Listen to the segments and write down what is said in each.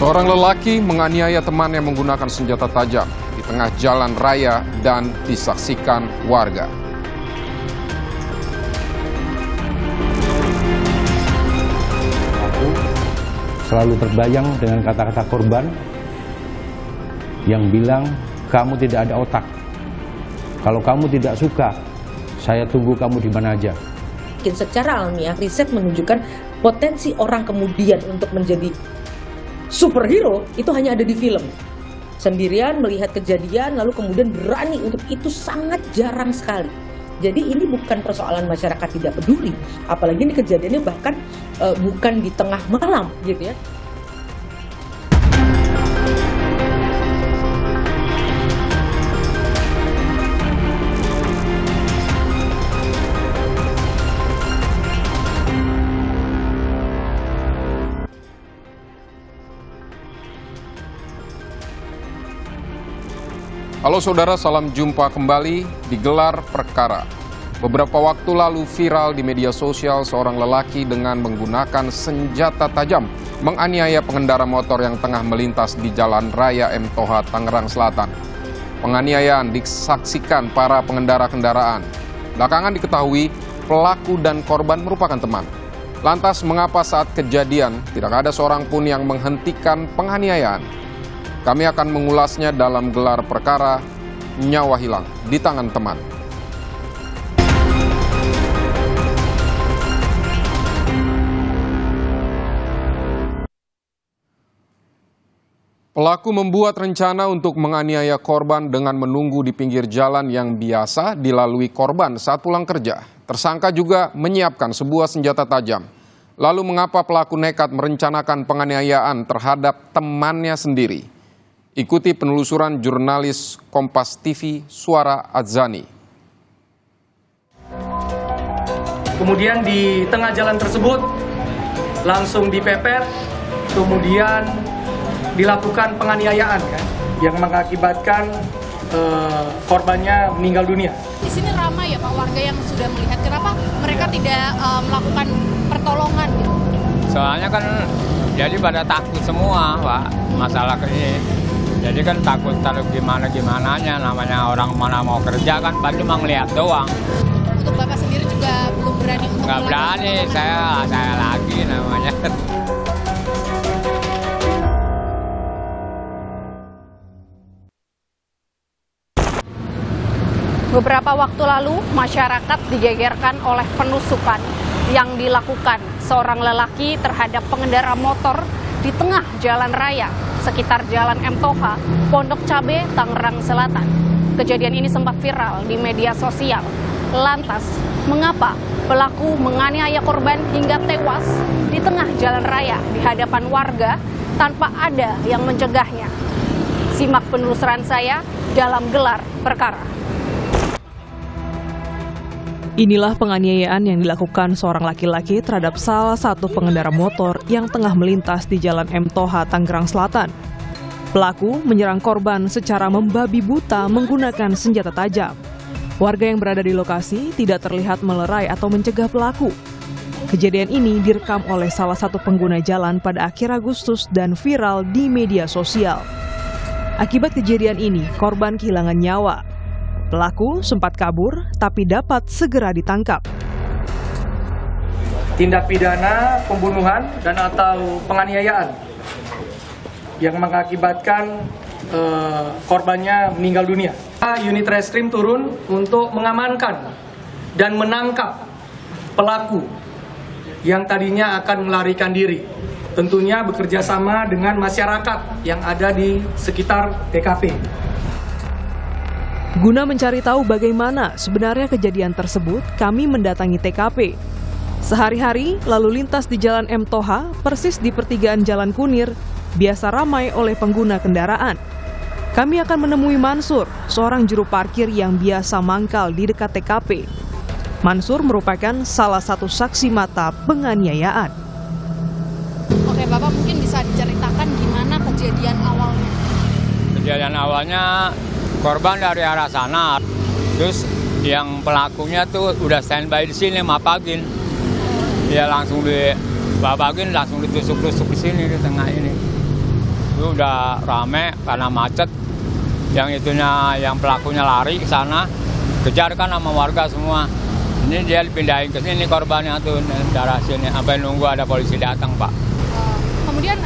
Seorang lelaki menganiaya temannya menggunakan senjata tajam di tengah jalan raya dan disaksikan warga. Aku selalu terbayang dengan kata-kata korban yang bilang, kamu tidak ada otak. Kalau kamu tidak suka, saya tunggu kamu di mana aja. Secara alamiah, riset menunjukkan potensi orang kemudian untuk menjadi superhero itu hanya ada di film. Sendirian melihat kejadian lalu kemudian berani untuk itu sangat jarang sekali. Jadi ini bukan persoalan masyarakat tidak peduli, apalagi ini kejadiannya bahkan bukan di tengah malam gitu ya. Halo saudara, salam jumpa kembali di Gelar Perkara. Beberapa waktu lalu viral di media sosial seorang lelaki dengan menggunakan senjata tajam menganiaya pengendara motor yang tengah melintas di Jalan Raya M. Toha, Tangerang Selatan. Penganiayaan disaksikan para pengendara kendaraan. Belakangan diketahui pelaku dan korban merupakan teman. Lantas mengapa saat kejadian tidak ada seorang pun yang menghentikan penganiayaan? Kami akan mengulasnya dalam Gelar Perkara Nyawa Hilang di Tangan Teman. Pelaku membuat rencana untuk menganiaya korban dengan menunggu di pinggir jalan yang biasa dilalui korban saat pulang kerja. Tersangka juga menyiapkan sebuah senjata tajam. Lalu mengapa pelaku nekat merencanakan penganiayaan terhadap temannya sendiri? Ikuti penelusuran jurnalis Kompas TV Suara Adzani. Kemudian di tengah jalan tersebut langsung dipepet, kemudian dilakukan penganiayaan kan, yang mengakibatkan korbannya meninggal dunia. Di sini ramai ya Pak warga yang sudah melihat. Kenapa mereka tidak melakukan pertolongan? Gitu? Soalnya kan jadi pada takut semua Pak masalah ini. Jadi kan takut gimana-gimananya, namanya orang mana mau kerja kan, baru cuma ngeliat doang. Untuk Bapak sendiri juga belum berani untuk nggak berani, saya lagi namanya. Beberapa waktu lalu, masyarakat digegerkan oleh penusukan yang dilakukan seorang lelaki terhadap pengendara motor di tengah jalan raya sekitar Jalan M. Toha, Pondok Cabe, Tangerang Selatan. Kejadian ini sempat viral di media sosial. Lantas, mengapa pelaku menganiaya korban hingga tewas di tengah jalan raya di hadapan warga tanpa ada yang mencegahnya? Simak penelusuran saya dalam Gelar Perkara. Inilah penganiayaan yang dilakukan seorang laki-laki terhadap salah satu pengendara motor yang tengah melintas di Jalan M. Toha, Tangerang Selatan. Pelaku menyerang korban secara membabi buta menggunakan senjata tajam. Warga yang berada di lokasi tidak terlihat melerai atau mencegah pelaku. Kejadian ini direkam oleh salah satu pengguna jalan pada akhir Agustus dan viral di media sosial. Akibat kejadian ini, korban kehilangan nyawa. Pelaku sempat kabur, tapi dapat segera ditangkap. Tindak pidana pembunuhan dan atau penganiayaan yang mengakibatkan korbannya meninggal dunia. Unit Reskrim turun untuk mengamankan dan menangkap pelaku yang tadinya akan melarikan diri. Tentunya bekerja sama dengan masyarakat yang ada di sekitar TKP. Guna mencari tahu bagaimana sebenarnya kejadian tersebut, kami mendatangi TKP. Sehari-hari, lalu lintas di Jalan M. Toha, persis di pertigaan Jalan Kunir, biasa ramai oleh pengguna kendaraan. Kami akan menemui Mansur, seorang juru parkir yang biasa mangkal di dekat TKP. Mansur merupakan salah satu saksi mata penganiayaan. Oke, Bapak mungkin bisa diceritakan gimana kejadian awalnya? Kejadian awalnya korban dari arah sana, terus yang pelakunya tuh udah standby di sini mapagin, dia langsung dibabakin, langsung ditusuk-tusuk di sini di tengah ini. Itu udah rame karena macet. Yang itunya, yang pelakunya lari ke sana, kejar kan sama warga semua. Ini dia dipindahin ke sini korbannya tuh darah sini sampai nunggu ada polisi datang, Pak. Kemudian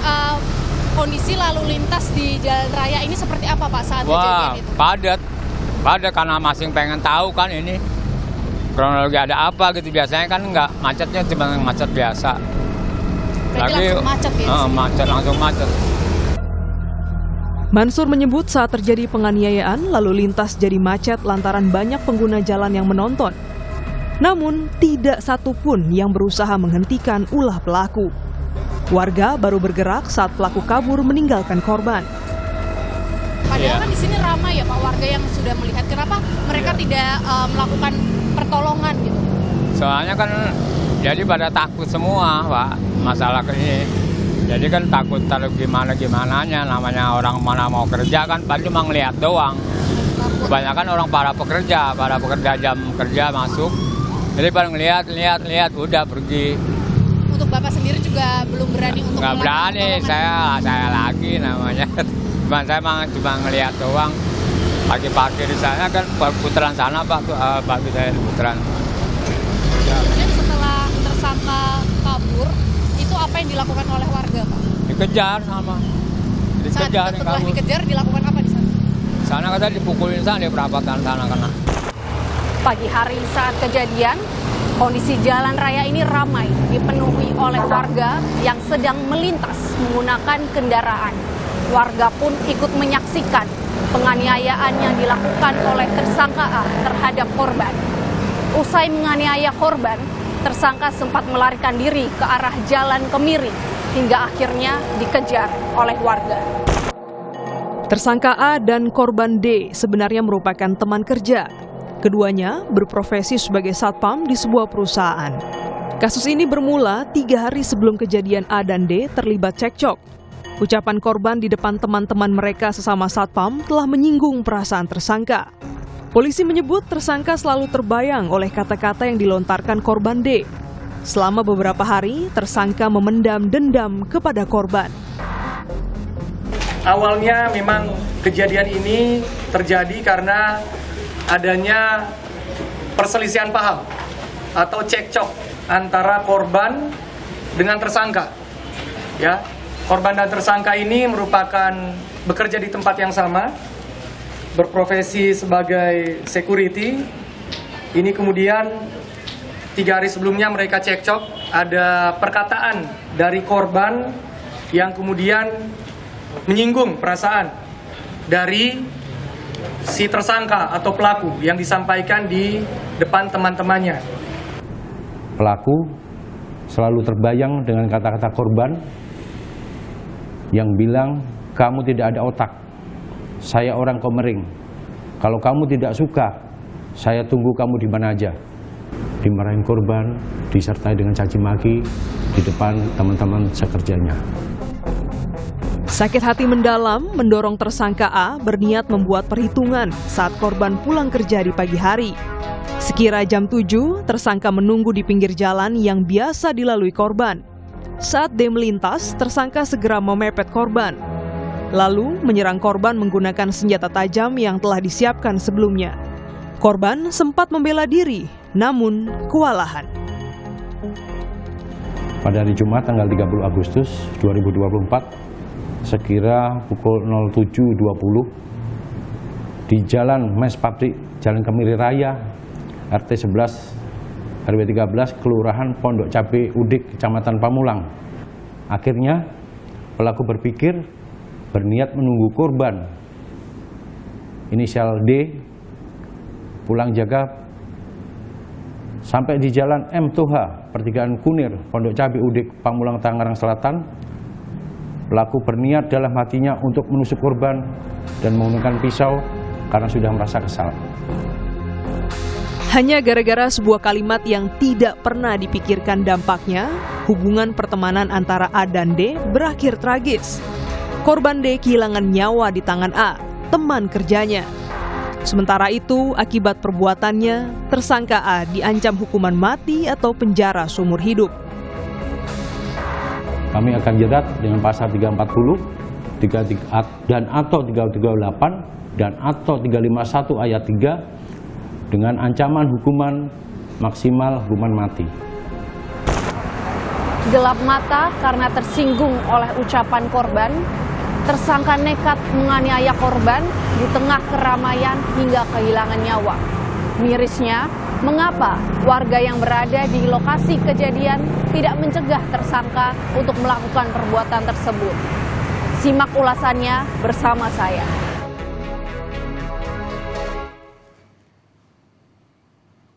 kondisi lalu lintas di jalan raya ini seperti apa, Pak, saat kejadian itu? Padat karena masing pengen tahu kan ini kronologi ada apa gitu. Biasanya kan nggak macetnya, cuma macet biasa. Berarti langsung macet ya? Langsung macet. Mansur menyebut saat terjadi penganiayaan, lalu lintas jadi macet lantaran banyak pengguna jalan yang menonton. Namun, tidak satupun yang berusaha menghentikan ulah pelaku. Warga baru bergerak saat pelaku kabur meninggalkan korban. Padahal kan di sini ramai ya, Pak, warga yang sudah melihat. Kenapa mereka tidak melakukan pertolongan gitu? Soalnya kan jadi pada takut semua, Pak, masalah ini. Jadi kan takut taruh gimana-gimananya, namanya orang mana mau kerja kan, paling cuma ngeliat doang. Kebanyakan orang para pekerja jam kerja masuk, jadi pada ngeliat, udah pergi. Untuk Bapak sendiri juga belum berani untuk nggak berani, saya lagi namanya. Cuma ngeliat doang. Lagi parkir di sana kan, putaran sana Pak, bagi saya putaran. Kemudian setelah tersangka kabur, itu apa yang dilakukan oleh warga, Pak? Dikejar sama. Setelah dikejar dilakukan apa di sana? Sana kata dipukulin sana di perapatan sana kena. Pagi hari saat kejadian, kondisi jalan raya ini ramai dipenuhi oleh warga yang sedang melintas menggunakan kendaraan. Warga pun ikut menyaksikan penganiayaan yang dilakukan oleh tersangka A terhadap korban. Usai menganiaya korban, tersangka sempat melarikan diri ke arah Jalan Kemiri hingga akhirnya dikejar oleh warga. Tersangka A dan korban D sebenarnya merupakan teman kerja. Keduanya berprofesi sebagai satpam di sebuah perusahaan. Kasus ini bermula 3 hari sebelum kejadian A dan D terlibat cekcok. Ucapan korban di depan teman-teman mereka sesama satpam telah menyinggung perasaan tersangka. Polisi menyebut tersangka selalu terbayang oleh kata-kata yang dilontarkan korban D. Selama beberapa hari, tersangka memendam dendam kepada korban. Awalnya memang kejadian ini terjadi karena adanya perselisihan paham atau cekcok antara korban dengan tersangka. Ya, korban dan tersangka ini merupakan bekerja di tempat yang sama, berprofesi sebagai security. Ini kemudian 3 hari sebelumnya mereka cekcok, ada perkataan dari korban yang kemudian menyinggung perasaan dari si tersangka atau pelaku yang disampaikan di depan teman-temannya. Pelaku selalu terbayang dengan kata-kata korban yang bilang, kamu tidak ada otak, saya orang Komering. Kalau kamu tidak suka, saya tunggu kamu di mana aja. Dimarahin korban, disertai dengan caci maki di depan teman-teman sekerjanya. Sakit hati mendalam mendorong tersangka A berniat membuat perhitungan saat korban pulang kerja di pagi hari. Sekira jam 7, tersangka menunggu di pinggir jalan yang biasa dilalui korban. Saat D melintas, tersangka segera memepet korban. Lalu menyerang korban menggunakan senjata tajam yang telah disiapkan sebelumnya. Korban sempat membela diri, namun kewalahan. Pada hari Jumat tanggal 30 Agustus 2024, sekira pukul 07.20 di Jalan Mes Pabrik, Jalan Kemiri Raya, RT 11 RW 13, Kelurahan Pondok Cabe Udik, Kecamatan Pamulang. Akhirnya pelaku berpikir berniat menunggu korban inisial D pulang jaga sampai di Jalan M. Toha, pertigaan Kunir, Pondok Cabe Udik, Pamulang, Tangerang Selatan. Pelaku berniat dalam hatinya untuk menusuk korban dan menggunakan pisau karena sudah merasa kesal. Hanya gara-gara sebuah kalimat yang tidak pernah dipikirkan dampaknya, hubungan pertemanan antara A dan D berakhir tragis. Korban D kehilangan nyawa di tangan A, teman kerjanya. Sementara itu, akibat perbuatannya, tersangka A diancam hukuman mati atau penjara seumur hidup. Kami akan jerat dengan pasal 340 dan atau 338 dan atau 351 ayat 3 dengan ancaman hukuman maksimal hukuman mati. Gelap mata karena tersinggung oleh ucapan korban, tersangka nekat menganiaya korban di tengah keramaian hingga kehilangan nyawa. Mirisnya, mengapa warga yang berada di lokasi kejadian tidak mencegah tersangka untuk melakukan perbuatan tersebut? Simak ulasannya bersama saya.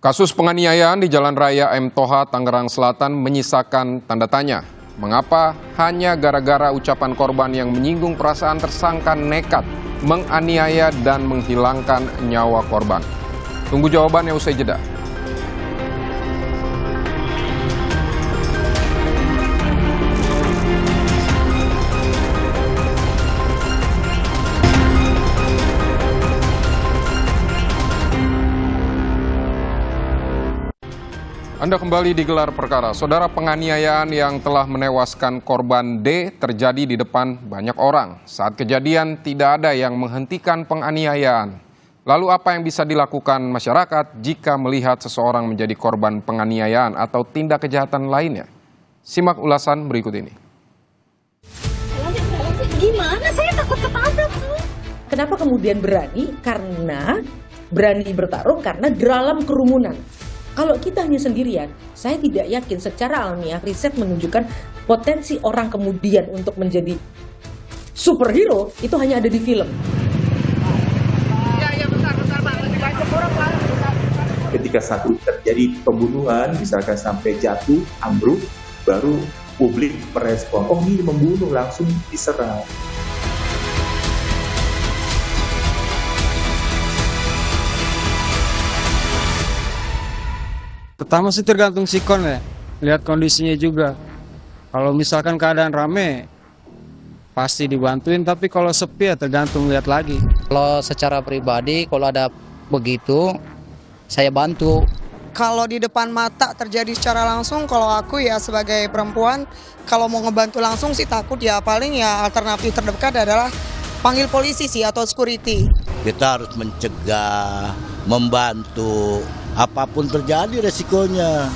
Kasus penganiayaan di Jalan Raya M. Toha, Tangerang Selatan menyisakan tanda tanya. Mengapa hanya gara-gara ucapan korban yang menyinggung perasaan tersangka nekat menganiaya dan menghilangkan nyawa korban? Tunggu jawabannya usai jeda. Anda kembali di Gelar Perkara. Saudara, penganiayaan yang telah menewaskan korban D terjadi di depan banyak orang. Saat kejadian tidak ada yang menghentikan penganiayaan. Lalu apa yang bisa dilakukan masyarakat jika melihat seseorang menjadi korban penganiayaan atau tindak kejahatan lainnya? Simak ulasan berikut ini. Gimana? Saya takut ketabrak. Kenapa kemudian berani? Karena berani bertarung karena dalam kerumunan. Kalau kita hanya sendirian, saya tidak yakin secara alamiah riset menunjukkan potensi orang kemudian untuk menjadi superhero itu hanya ada di film. Ketika satu terjadi pembunuhan, misalkan sampai jatuh, ambruk, baru publik merespon, oh ini membunuh, langsung diserang. Pertama sih tergantung sikon ya, lihat kondisinya juga. Kalau misalkan keadaan rame, pasti dibantuin, tapi kalau sepi ya tergantung lihat lagi. Kalau secara pribadi, kalau ada begitu, saya bantu. Kalau di depan mata terjadi secara langsung, kalau aku ya sebagai perempuan, kalau mau ngebantu langsung sih takut ya, paling ya alternatif terdekat adalah panggil polisi sih atau security. Kita harus mencegah, membantu, apapun terjadi resikonya.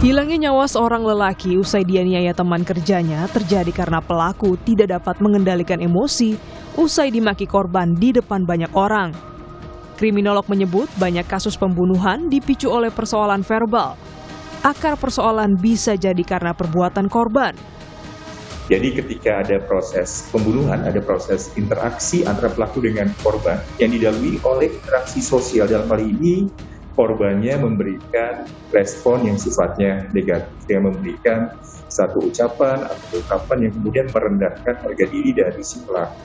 Hilangnya nyawa seorang lelaki usai dianiaya teman kerjanya terjadi karena pelaku tidak dapat mengendalikan emosi usai dimaki korban di depan banyak orang. Kriminolog menyebut banyak kasus pembunuhan dipicu oleh persoalan verbal. Akar persoalan bisa jadi karena perbuatan korban. Jadi ketika ada proses pembunuhan, ada proses interaksi antara pelaku dengan korban yang didahului oleh interaksi sosial. Dalam hal ini, korbannya memberikan respon yang sifatnya negatif, yang memberikan satu ucapan atau ungkapan yang kemudian merendahkan harga diri dari si pelaku.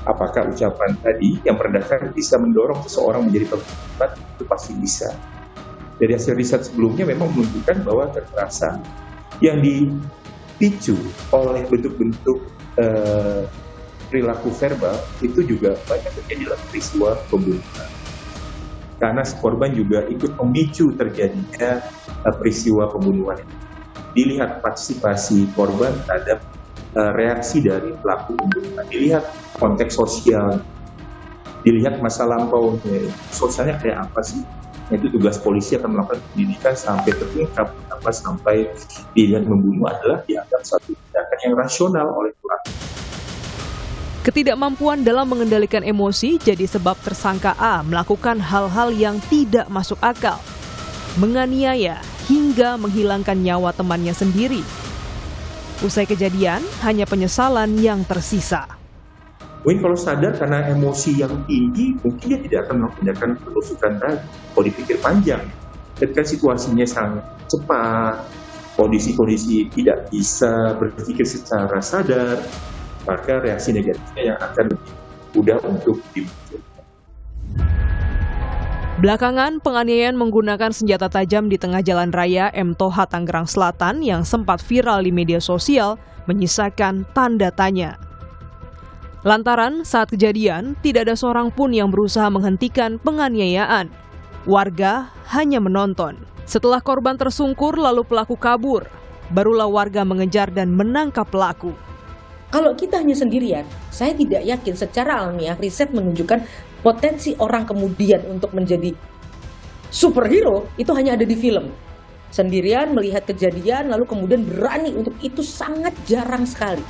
Apakah ucapan tadi yang merendahkan bisa mendorong seseorang menjadi pembunuhan? Itu pasti bisa. Dari hasil riset sebelumnya memang menunjukkan bahwa kekerasan yang dipicu oleh bentuk-bentuk perilaku verbal itu juga banyak terjadi dalam peristiwa pembunuhan. Karena si korban juga ikut memicu terjadinya peristiwa pembunuhan. Dilihat partisipasi korban terhadap reaksi dari pelaku pembunuhan, dilihat konteks sosial, dilihat masa lampaunya, sosialnya kayak apa sih? Itu tugas polisi akan melakukan pendidikan sampai terungkap, sampai dilihat membunuh adalah dianggap satu tindakan yang rasional oleh pelaku. Ketidakmampuan dalam mengendalikan emosi jadi sebab tersangka A melakukan hal-hal yang tidak masuk akal, menganiaya hingga menghilangkan nyawa temannya sendiri. Usai kejadian, hanya penyesalan yang tersisa. Mungkin kalau sadar karena emosi yang tinggi, mungkin dia tidak akan melakukan penusukan tadi. Kalau dipikir panjang, ketika situasinya sangat cepat, kondisi-kondisi tidak bisa berpikir secara sadar, maka reaksi negatifnya yang akan lebih mudah untuk dimunculkan. Belakangan, penganiayaan menggunakan senjata tajam di tengah jalan raya M. Toha, Tangerang Selatan yang sempat viral di media sosial menyisakan tanda tanya. Lantaran saat kejadian, tidak ada seorang pun yang berusaha menghentikan penganiayaan. Warga hanya menonton. Setelah korban tersungkur lalu pelaku kabur. barulah warga mengejar dan menangkap pelaku. Kalau kita hanya sendirian, saya tidak yakin secara alamiah riset menunjukkan potensi orang kemudian untuk menjadi superhero itu hanya ada di film. Sendirian melihat kejadian lalu kemudian berani untuk itu sangat jarang sekali.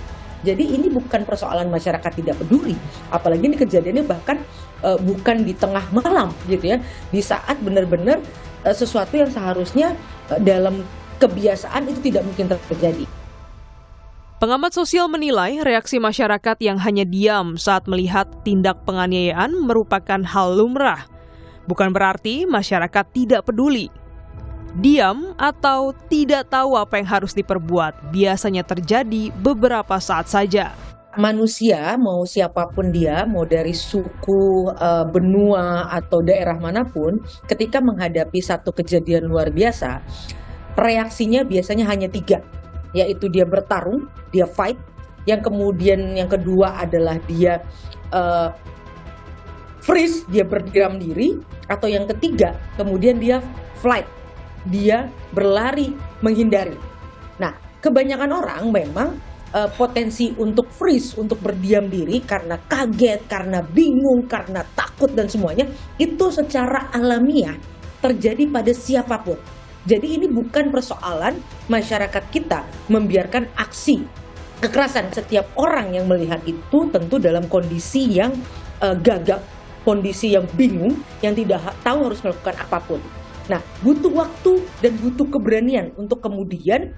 Jadi ini bukan persoalan masyarakat tidak peduli, apalagi ini kejadiannya bahkan bukan di tengah malam gitu ya, di saat benar-benar sesuatu yang seharusnya dalam kebiasaan itu tidak mungkin terjadi. Pengamat sosial menilai reaksi masyarakat yang hanya diam saat melihat tindak penganiayaan merupakan hal lumrah. Bukan berarti masyarakat tidak peduli. Diam atau tidak tahu apa yang harus diperbuat biasanya terjadi beberapa saat saja. Manusia, mau siapapun dia, mau dari suku, benua, atau daerah manapun, ketika menghadapi satu kejadian luar biasa, reaksinya biasanya hanya 3, yaitu dia bertarung, dia fight, yang kemudian yang kedua adalah dia freeze, dia berdiam diri, atau yang ketiga kemudian dia flight, dia berlari, menghindari. Nah, kebanyakan orang memang potensi untuk freeze, untuk berdiam diri karena kaget, karena bingung, karena takut dan semuanya, itu secara alamiah terjadi pada siapapun. Jadi ini bukan persoalan masyarakat kita membiarkan aksi kekerasan. Setiap orang yang melihat itu tentu dalam kondisi yang gagap, kondisi yang bingung, yang tidak tahu harus melakukan apapun. Nah, butuh waktu dan butuh keberanian untuk kemudian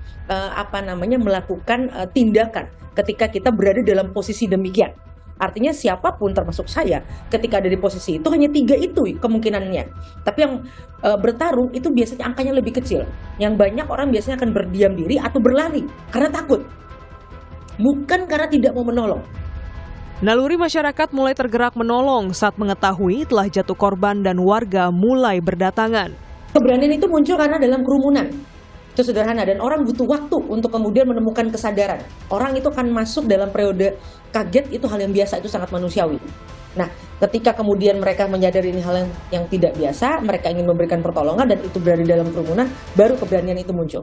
melakukan tindakan ketika kita berada dalam posisi demikian. Artinya siapapun termasuk saya ketika ada di posisi itu hanya 3 itu kemungkinannya. Tapi yang bertarung itu biasanya angkanya lebih kecil. Yang banyak orang biasanya akan berdiam diri atau berlari karena takut. Bukan karena tidak mau menolong. Naluri masyarakat mulai tergerak menolong saat mengetahui telah jatuh korban dan warga mulai berdatangan. Keberanian itu muncul karena dalam kerumunan. Itu sederhana dan orang butuh waktu untuk kemudian menemukan kesadaran. Orang itu akan masuk dalam periode kaget, itu hal yang biasa, itu sangat manusiawi. Nah, ketika kemudian mereka menyadari ini hal yang tidak biasa, mereka ingin memberikan pertolongan dan itu berada dalam kerumunan, baru keberanian itu muncul.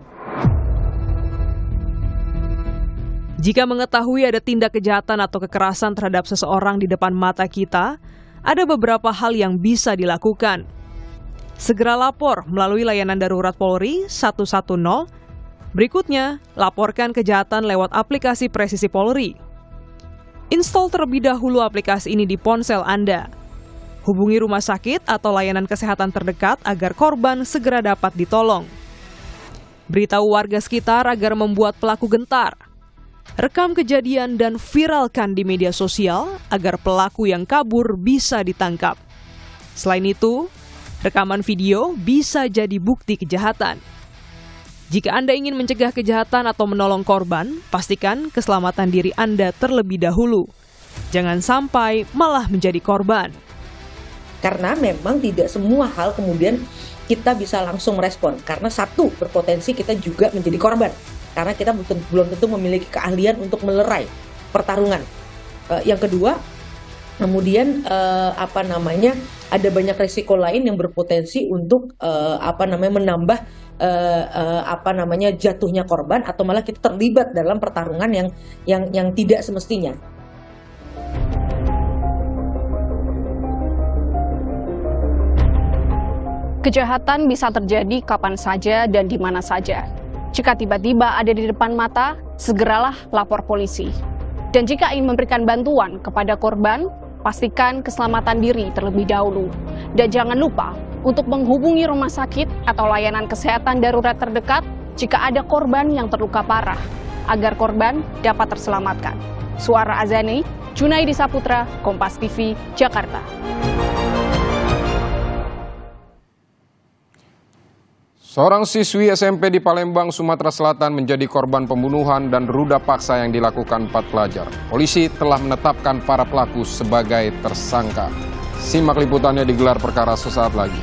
Jika mengetahui ada tindak kejahatan atau kekerasan terhadap seseorang di depan mata kita, ada beberapa hal yang bisa dilakukan. Segera lapor melalui layanan darurat Polri 110. Berikutnya, laporkan kejahatan lewat aplikasi Presisi Polri. Install terlebih dahulu aplikasi ini di ponsel Anda. Hubungi rumah sakit atau layanan kesehatan terdekat agar korban segera dapat ditolong. Beritahu warga sekitar agar membuat pelaku gentar. Rekam kejadian dan viralkan di media sosial agar pelaku yang kabur bisa ditangkap. Selain itu, rekaman video bisa jadi bukti kejahatan. Jika Anda ingin mencegah kejahatan atau menolong korban, pastikan keselamatan diri Anda terlebih dahulu. Jangan sampai malah menjadi korban. Karena memang tidak semua hal kemudian kita bisa langsung merespon. Karena satu, berpotensi kita juga menjadi korban. Karena kita belum tentu memiliki keahlian untuk melerai pertarungan. Yang kedua, kemudian ada banyak risiko lain yang berpotensi untuk menambah jatuhnya korban atau malah kita terlibat dalam pertarungan yang tidak semestinya. Kejahatan bisa terjadi kapan saja dan di mana saja. Jika tiba-tiba ada di depan mata, segeralah lapor polisi. Dan jika ingin memberikan bantuan kepada korban, pastikan keselamatan diri terlebih dahulu. Dan jangan lupa untuk menghubungi rumah sakit atau layanan kesehatan darurat terdekat jika ada korban yang terluka parah, agar korban dapat terselamatkan. Suara Azani, Junaidi Saputra, Kompas TV, Jakarta. Seorang siswi SMP di Palembang, Sumatera Selatan menjadi korban pembunuhan dan ruda paksa yang dilakukan 4 pelajar. Polisi telah menetapkan para pelaku sebagai tersangka. Simak liputannya di Gelar Perkara sesaat lagi.